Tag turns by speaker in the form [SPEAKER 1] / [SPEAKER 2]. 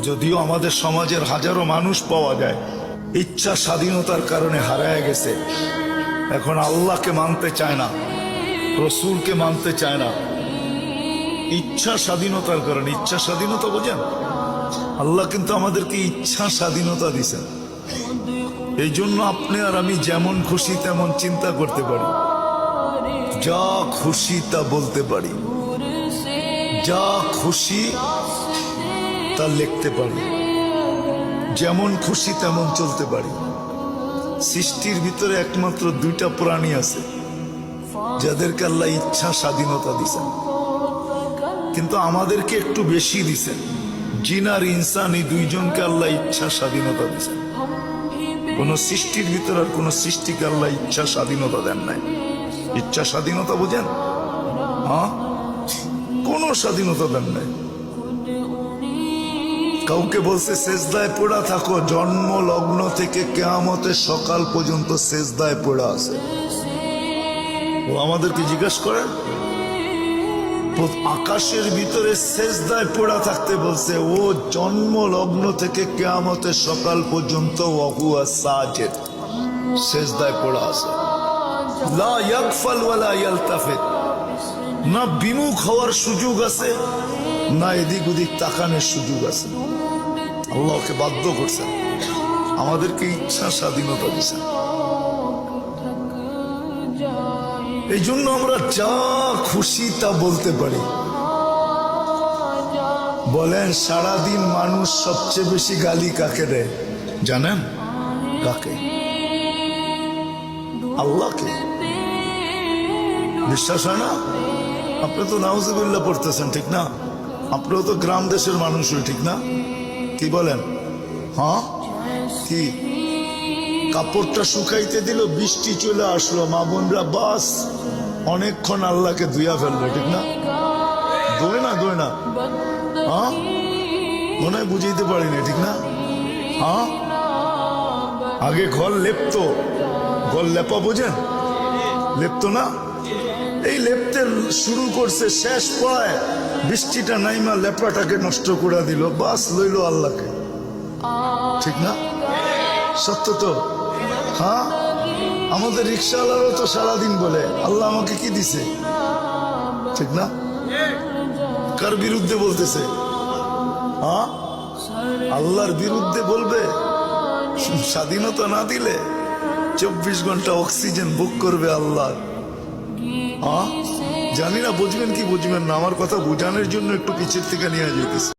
[SPEAKER 1] যদিও আমাদের সমাজের হাজারো মানুষ পাওয়া যায় ইচ্ছা স্বাধীনতার কারণে হারায় গেছে, এখন আল্লাহকে মানতে চায় না, রসুলকে মানতে চায় না, ইচ্ছা স্বাধীনতার কারণে। ইচ্ছা স্বাধীনতা বোঝেন? আল্লাহ কিন্তু আমাদেরকে ইচ্ছা স্বাধীনতা দিছেন। এই জন্য আপনি আর আমি যেমন খুশি তেমন চিন্তা করতে পারি, যা খুশি তা বলতে পারি, যা খুশি তা লিখতে পারি, যেমন খুশি তেমন চলতে পারি। সৃষ্টির ভিতরে একমাত্র দুইটা প্রাণী আছে যাদেরকে আল্লাহ ইচ্ছা স্বাধীনতা দিছেন, কিন্তু আমাদেরকে একটু বেশি দিছেন। জিন আর ইনসান, এই দুইজনকে আল্লাহ ইচ্ছা স্বাধীনতা দিছেন। কোন সৃষ্টির ভিতরে আর কোন সৃষ্টিকে আল্লাহ ইচ্ছা স্বাধীনতা দেন নাই। ইচ্ছা স্বাধীনতা বুঝেন? হ্যাঁ, কোন স্বাধীনতা দেন নাই। কাউকে বলছে সেজদায় পড়া থাকো, জন্ম লগ্ন থেকে কিয়ামতের সকাল পর্যন্ত সেজদায় পড়া আছে। ও আমাদেরকে জিজ্ঞাসা করেন, আকাশের ভিতরে সেজদায় পড়া থাকতে বলছে, ও জন্ম লগ্ন থেকে কিয়ামতের সকাল পর্যন্ত ওয়াহুয়া সাজিদ, সেজদায় পড়া আছে। লা ইয়াগফাল ওয়ালা ইয়ালতাফিত, না বিমুখ হওয়ার সুযোগ আছে, না এদিক ওদিক তাকানোর সুযোগ আছে। আল্লাহকে বাধ্য করছেন, আমাদেরকে ইচ্ছা স্বাধীনতা দিচ্ছেন। এই জন্য আমরা যা খুশি তা বলতে পারি। বলেন, সারাদিন মানুষ সবচেয়ে বেশি গালি কাকে দেয় জানেন? কাকে? আল্লাহকে। বিশ্বাস হয় না? আপনি তো নাউজুবিল্লাহ পড়তেছেন, ঠিক না? আপনিও তো গ্রাম দেশের মানুষই, ঠিক না? কি বলেন? হ্যাঁ, কি কাপড়টা শুকাইতে দিল, বৃষ্টি চলে আসলো, মা বোনরা বাস অনেকক্ষণ আল্লাহকে ধুইয়া ফেললো, ঠিক না? ধোয় না, ধোয় না। হ্যাঁ, মনে হয় বুঝাইতে পারিনি, ঠিক না? হ্যাঁ, আগে ঘর লেপতো, ঘর লেপা বোঝেন? লেপতো না? এই লেপতে শুরু করছে, শেষ পড়ায় বৃষ্টিটা নাইমা লেপাটাকে নষ্ট করে দিল, বাস লইল আল্লাহকে, ঠিক না? সত্য তো? হ্যাঁ, আমাদের রিক্সাওয়ালারও তো সারাদিন বলে আল্লাহ আমাকে কি দিছে, ঠিক না? কার বিরুদ্ধে বলতেছে? হ্যাঁ, আল্লাহর বিরুদ্ধে বলবে। স্বাধীনতা না দিলে 24 ঘন্টা অক্সিজেন বুক করবে আল্লাহ। হ্যাঁ, জানি না বুঝবেন কি বুঝবেন না, আমার কথা বোঝানোর জন্য একটু পিছের থেকে নিয়ে যেতেছে।